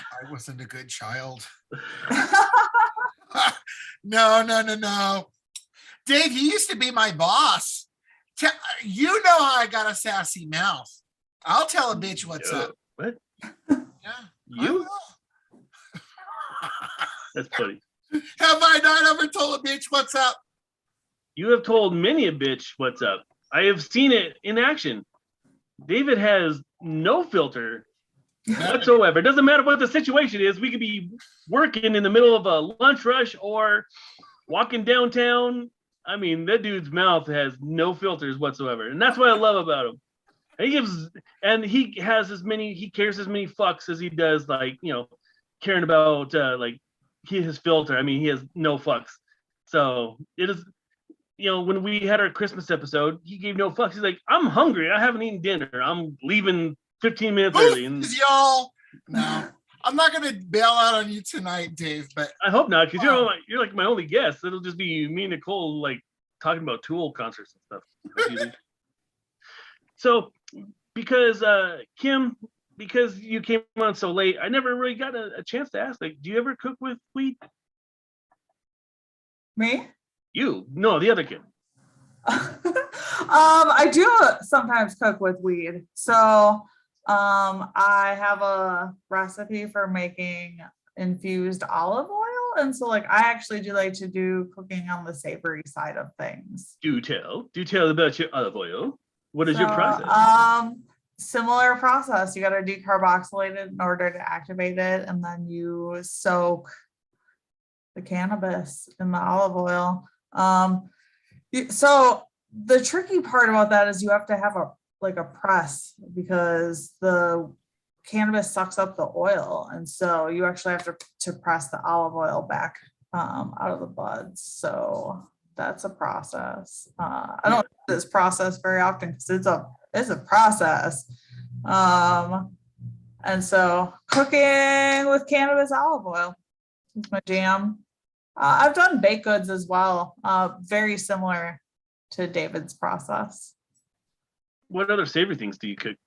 a good child. No. Dave, he used to be my boss. You know how I got a sassy mouth. I'll tell a bitch what's up. What? Yeah. You? That's funny. Have I not ever told a bitch what's up? You have told many a bitch what's up. I have seen it in action. David has no filter whatsoever. It doesn't matter what the situation is. We could be working in the middle of a lunch rush or walking downtown. I mean, that dude's mouth has no filters whatsoever. And that's what I love about him. He cares as many fucks as he does, caring about his filter. I mean, he has no fucks. So it is, when we had our Christmas episode, he gave no fucks. He's like, I'm hungry. I haven't eaten dinner. I'm leaving 15 minutes early. And y'all, no, I'm not gonna bail out on you tonight, Dave. But I hope not, because you're like my only guest. It'll just be me and Nicole talking about Tool concerts and stuff. So because Kim, because you came on so late, I never really got a chance to ask. Like, do you ever cook with weed? Me? You? No, the other kid. I do sometimes cook with weed. So I have a recipe for making infused olive oil. And so like I actually do like to do cooking on the savory side of things. Do tell about your olive oil. What is your process? Similar process. You got to decarboxylate it in order to activate it, and then you soak the cannabis in the olive oil. So the tricky part about that is you have to have a press, because the cannabis sucks up the oil, and so you actually have to press the olive oil back out of the buds. So that's a process. I don't do this process very often because it's a process. And so cooking with cannabis olive oil is my jam. I've done baked goods as well, very similar to David's process. What other savory things do you cook?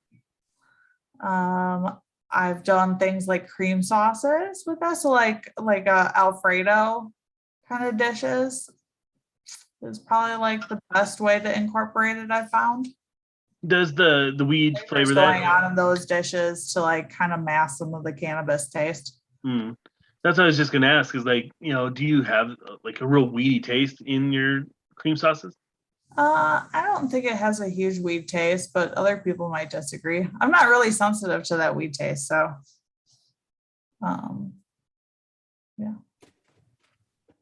I've done things like cream sauces with that. So like Alfredo kind of dishes is probably like the best way to incorporate it, I found. Does the weed flavor going that? on in those dishes to like kind of mask some of the cannabis taste? That's what I was just gonna ask. Is like, do you have like a real weedy taste in your cream sauces? I don't think it has a huge weed taste, but other people might disagree. I'm not really sensitive to that weed taste, so yeah.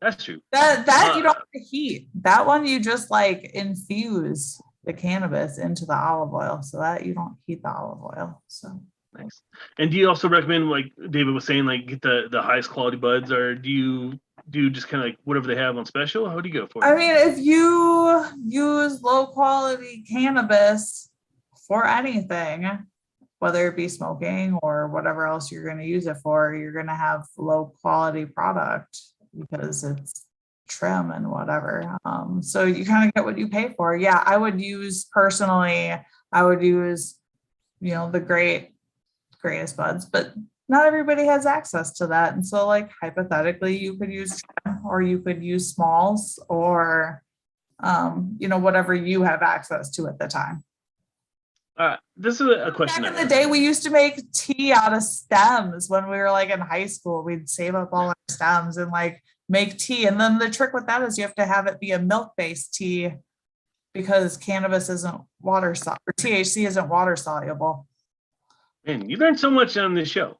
That's true. That you don't have to heat. That one you just like infuse the cannabis into the olive oil, so that you don't heat the olive oil. So nice. And do you also recommend, like David was saying, like get the highest quality buds, or do you just kind of like whatever they have on special? How do you go for it? I mean, if you use low quality cannabis for anything, whether it be smoking or whatever else you're going to use it for, you're going to have low quality product because it's trim and whatever. So you kind of get what you pay for. Yeah, I would use the greatest buds, but not everybody has access to that. And so like hypothetically, you could use trim, or you could use smalls, or whatever you have access to at the time. This is a question. Back in the day, we used to make tea out of stems when we were like in high school. We'd save up all our stems and like make tea. And then the trick with that is you have to have it be a milk-based tea, because cannabis isn't water soluble, or THC isn't water soluble. Man, you learned so much on this show.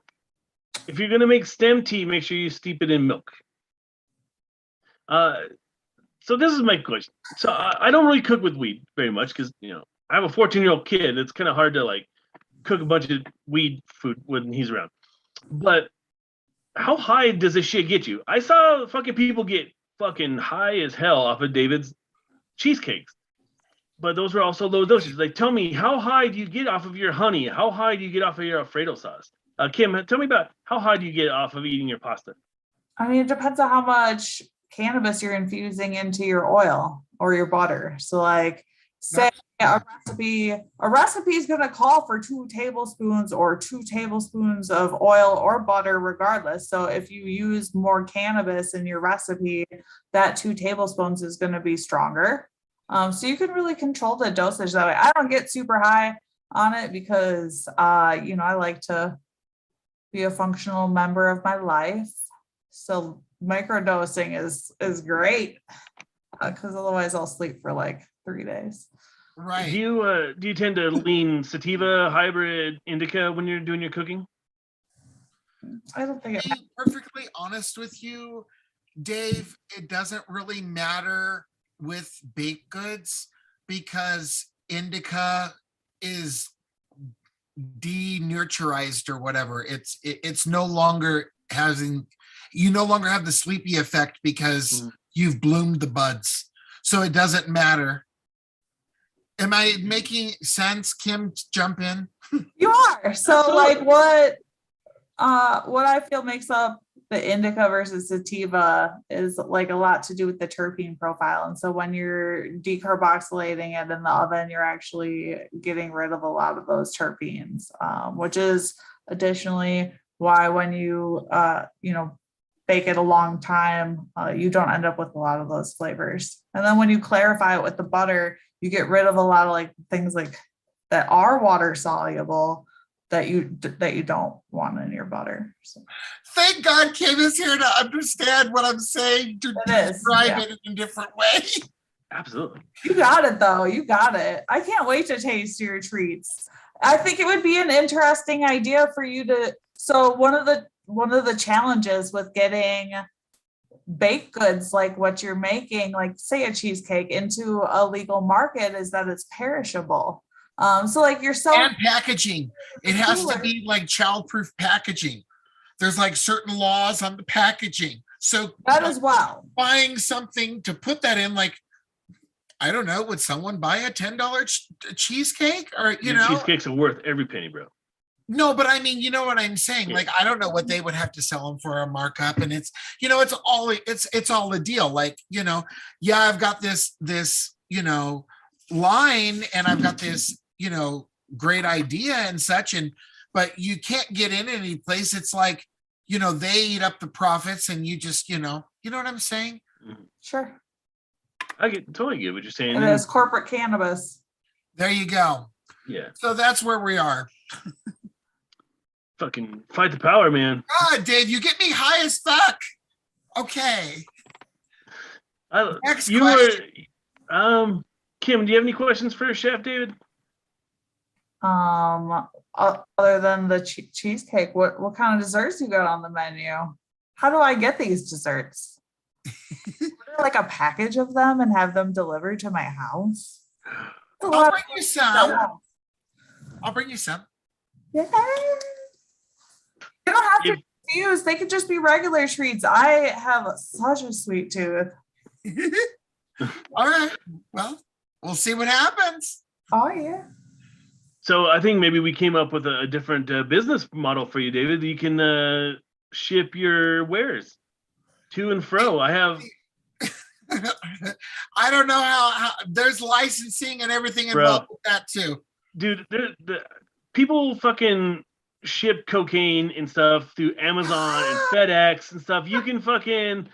If you're gonna make stem tea, make sure you steep it in milk. So this is my question. So I don't really cook with weed very much because I have a 14-year-old kid. It's kind of hard to like cook a bunch of weed food when he's around. But how high does this shit get you? I saw fucking people get fucking high as hell off of David's cheesecakes, but those were also low doses. Like, tell me, how high do you get off of your honey? How high do you get off of your Alfredo sauce? Kim, tell me about how high do you get off of eating your pasta? I mean, it depends on how much cannabis you're infusing into your oil or your butter. So like say a recipe is going to call for 2 tablespoons or 2 tablespoons of oil or butter regardless. So if you use more cannabis in your recipe, that 2 tablespoons is going to be stronger. So you can really control the dosage that way. I don't get super high on it because I like to be a functional member of my life. So microdosing is great because otherwise I'll sleep for like 3 days. Right. Do you tend to lean sativa, hybrid, indica when you're doing your cooking? I don't think to be perfectly honest with you, Dave, it doesn't really matter with baked goods because indica is denaturized or whatever. It's no longer you no longer have the sleepy effect because you've bloomed the buds. So it doesn't matter. Am I making sense? Kim, jump in. You are. So like what I feel makes up the indica versus sativa is like a lot to do with the terpene profile. And so when you're decarboxylating it in the oven, you're actually getting rid of a lot of those terpenes, which is additionally why when you, bake it a long time, you don't end up with a lot of those flavors. And then when you clarify it with the butter, you get rid of a lot of like things like that are water soluble that you don't want in your butter. So. Thank God Kim is here to understand what I'm saying, to describe it in a different way. Absolutely. You got it though. You got it. I can't wait to taste your treats. I think it would be an interesting idea for you to. So one of the challenges with getting baked goods like what you're making, like say a cheesecake, into a legal market is that it's perishable. So like yourself and packaging, it has to be like child-proof packaging. There's like certain laws on the packaging. So that as well. Buying something to put that in, like, I don't know, would someone buy a $10 cheesecake? Or cheesecakes are worth every penny, bro. No, but I mean, you know what I'm saying? Yeah. Like, I don't know what they would have to sell them for a markup. And it's, it's all a deal. Like, I've got this, line, and I've got this, great idea and such. But you can't get in any place. It's like, they eat up the profits, and you just, you know what I'm saying? Sure. I totally get what you're saying. And it's corporate cannabis. There you go. Yeah. So that's where we are. Fucking fight the power, man. God, Dave, you get me high as fuck. Okay. Next question. Kim, do you have any questions for Chef David? Other than the cheesecake, what kind of desserts you got on the menu? How do I get these desserts? Order like a package of them and have them delivered to my house? I'll bring you some. Yeah. You don't have to confuse. They could just be regular treats. I have such a sweet tooth. All right. Well, we'll see what happens. Oh, yeah. So I think maybe we came up with a different business model for you, David. You can ship your wares to and fro. I have. I don't know how there's licensing and everything involved with that too. Dude, the people fucking ship cocaine and stuff through Amazon and FedEx and stuff. You can fucking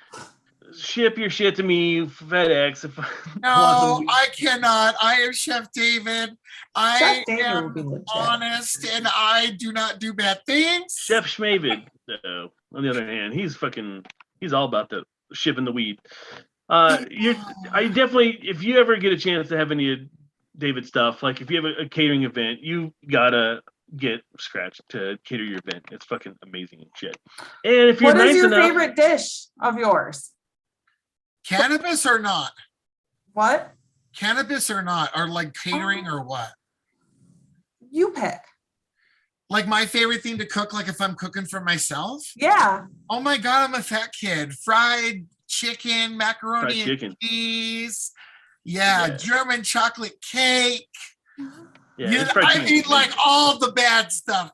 ship your shit to me, FedEx. No, I cannot. I am Chef David. I am honest, and I do not do bad things. Chef Schmavid, on the other hand, he's all about the shipping the weed. I definitely, if you ever get a chance to have any of David's stuff, like if you have a catering event, you gotta get Scratch to cater your event. It's fucking amazing and shit. And if you're what is your favorite dish of yours? Cannabis or not? What? Cannabis or not? Or like catering or what? You pick. Like my favorite thing to cook, like if I'm cooking for myself? Yeah. Oh my God, I'm a fat kid. Fried chicken, macaroni and cheese. Yeah, German chocolate cake. Yeah, I eat like all the bad stuff,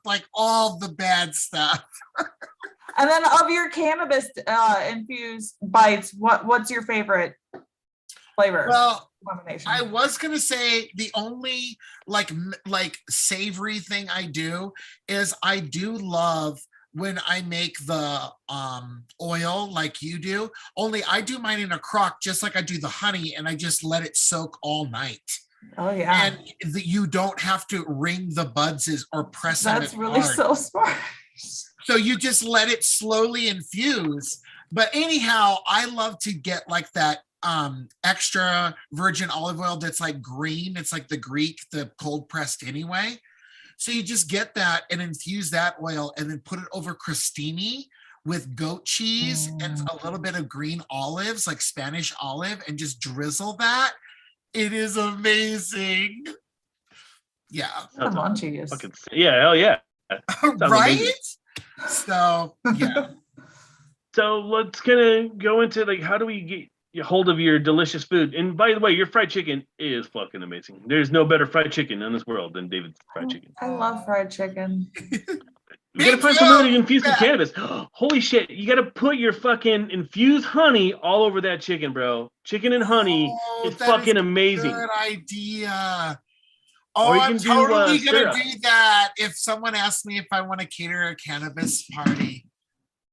And then of your cannabis infused bites, what's your favorite flavor? Well, I was gonna say the only like savory thing I do is I do love when I make the oil like you do, only I do mine in a crock just like I do the honey, and I just let it soak all night. Oh yeah. And you don't have to wring the buds or press them. That's really hard. So smart. So you just let it slowly infuse. But anyhow, I love to get like that extra virgin olive oil that's like green. It's like the Greek, the cold pressed anyway. So you just get that and infuse that oil and then put it over crostini with goat cheese and a little bit of green olives, like Spanish olive, and just drizzle that. It is amazing. Yeah. Yeah, hell yeah. Right? Amazing. So, yeah. So let's kind of go into like, how do we get hold of your delicious food? And by the way, your fried chicken is fucking amazing. There's no better fried chicken in this world than David's fried chicken. I love fried chicken. You gotta find somebody to infuse with cannabis. Holy shit! You gotta put your fucking infused honey all over that chicken, bro. Chicken and honey is fucking amazing. Good idea. Or Oh, you I'm can do, totally gonna syrup. do that if someone asks me if I want to cater a cannabis party.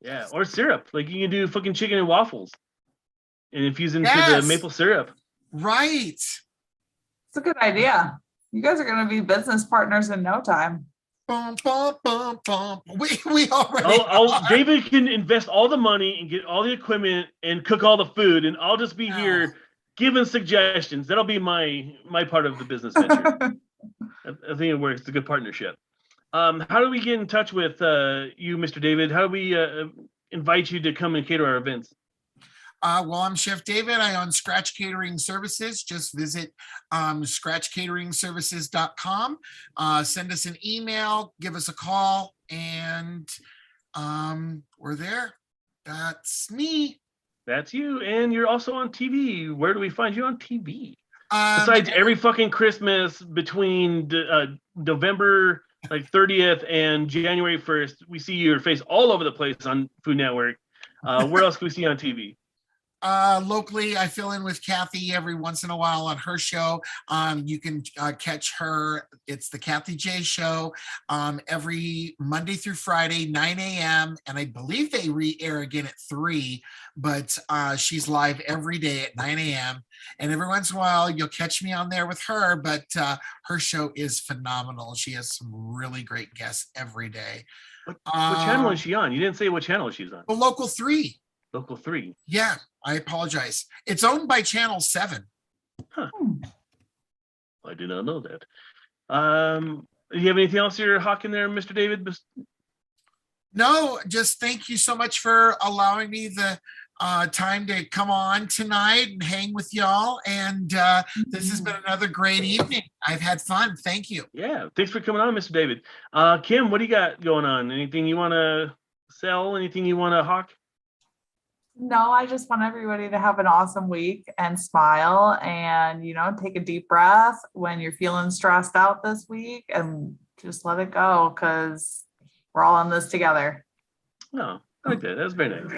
Yeah, or syrup. Like you can do fucking chicken and waffles and infuse into the Yes. maple syrup. Right. It's a good idea. You guys are going to be business partners in no time. Bum, bum, bum, bum. We already are. David can invest all the money and get all the equipment and cook all the food, and I'll just be here giving suggestions. That'll be my part of the business venture. I think it works. It's a good partnership. How do we get in touch with you, Mr. David? How do we invite you to come and cater our events? Well, I'm Chef David. I own Scratch Catering Services. Just visit scratchcateringservices.com. Send us an email, give us a call, and we're there. That's me. That's you. And you're also on TV. Where do we find you on TV? Besides every fucking Christmas between November 30th and January 1st, we see your face all over the place on Food Network. Where else can we see you on TV? Locally, I fill in with Kathy every once in a while on her show. You can catch her. It's the Kathy J Show every Monday through Friday, 9 a.m. And I believe they re-air again at 3, but she's live every day at 9 a.m. And every once in a while, you'll catch me on there with her, but her show is phenomenal. She has some really great guests every day. What channel is she on? You didn't say what channel she's on. Well, Local 3. Local 3. Yeah, I apologize. It's owned by Channel 7. Huh. I did not know that. Do you have anything else you're hawking there, Mr. David? No, just thank you so much for allowing me the time to come on tonight and hang with y'all. And this has been another great evening. I've had fun. Thank you. Yeah, thanks for coming on, Mr. David. Kim, what do you got going on? Anything you want to sell? Anything you want to hawk? No, I just want everybody to have an awesome week and smile and, take a deep breath when you're feeling stressed out this week and just let it go because we're all in this together. Oh, I like that. That's very nice.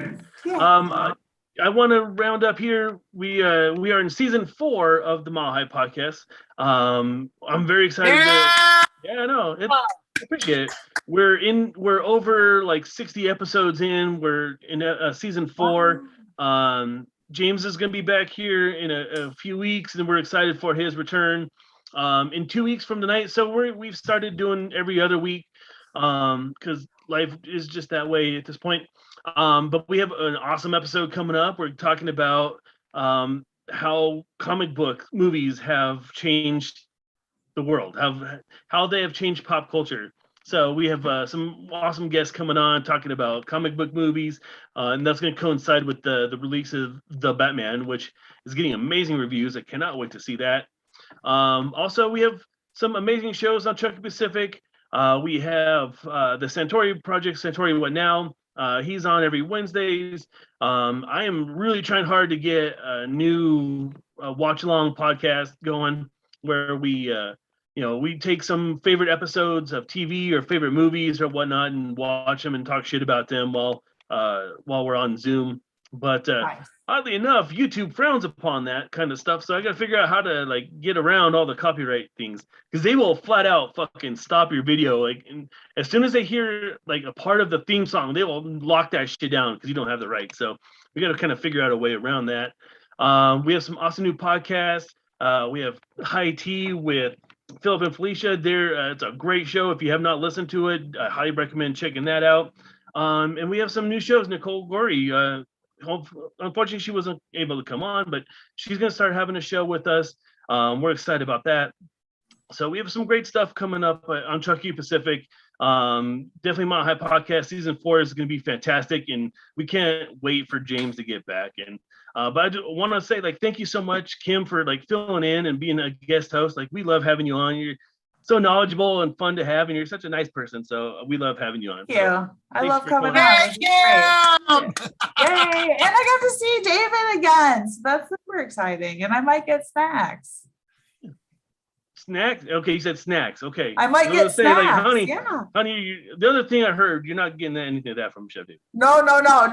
Yeah. I want to round up here. We are in season 4 of the Mile High Podcast. I'm very excited. I know. I appreciate it. We're over 60 episodes in. We're in season 4. James is going to be back here in a few weeks, and we're excited for his return in 2 weeks from tonight. So we've started doing every other week because life is just that way at this point. But we have an awesome episode coming up. We're talking about how comic book movies have changed the world, how they have changed pop culture. So we have some awesome guests coming on talking about comic book movies, and that's going to coincide with the release of The Batman, which is getting amazing reviews. I cannot wait to see that. Also, we have some amazing shows on Chucky Pacific. We have the Santori Project, Santori What Now? He's on every Wednesdays. I am really trying hard to get a new watch-along podcast going where we take some favorite episodes of TV or favorite movies or whatnot and watch them and talk shit about them while we're on Zoom. But Nice. Oddly enough, YouTube frowns upon that kind of stuff. So I got to figure out how to get around all the copyright things because they will flat out fucking stop your video. And as soon as they hear a part of the theme song, they will lock that shit down because you don't have the right. So we got to kind of figure out a way around that. We have some awesome new podcasts. We have High Tea with Philip and Felicia. It's a great show. If you have not listened to it, I highly recommend checking that out. And we have some new shows. Nicole Gory. Unfortunately, she wasn't able to come on, but she's going to start having a show with us. We're excited about that. So we have some great stuff coming up on Chucky Pacific. Definitely Mile High Podcast season 4 is going to be fantastic, and we can't wait for James to get back. And but I do want to say thank you so much, Kim, for filling in and being a guest host. We love having you on. You're so knowledgeable and fun to have, and you're such a nice person. So we love having you on. Thank you. So, I love coming Thank on. you. Yay! And I got to see David again, so that's super exciting. And I might get snacks. Snacks? Okay, you said snacks. Okay. I might was get gonna say, like, snacks. honey, Yeah. the other thing I heard, you're not getting anything of that from Chef Dave. No,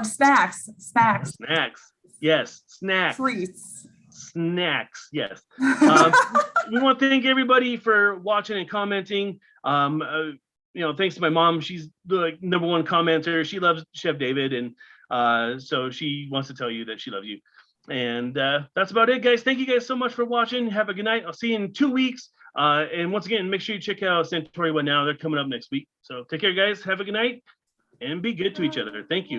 snacks. Snacks. Yes, snacks. Treats. Snacks. Yes. We want to thank everybody for watching and commenting. Thanks to my mom. She's the number one commenter. She loves Chef David, and so she wants to tell you that she loves you. And that's about it, guys. Thank you guys so much for watching. Have a good night. I'll see you in 2 weeks. And once again, make sure you check out Santori What Now. They're coming up next week. So take care, guys. Have a good night and be good to each other. Thank you.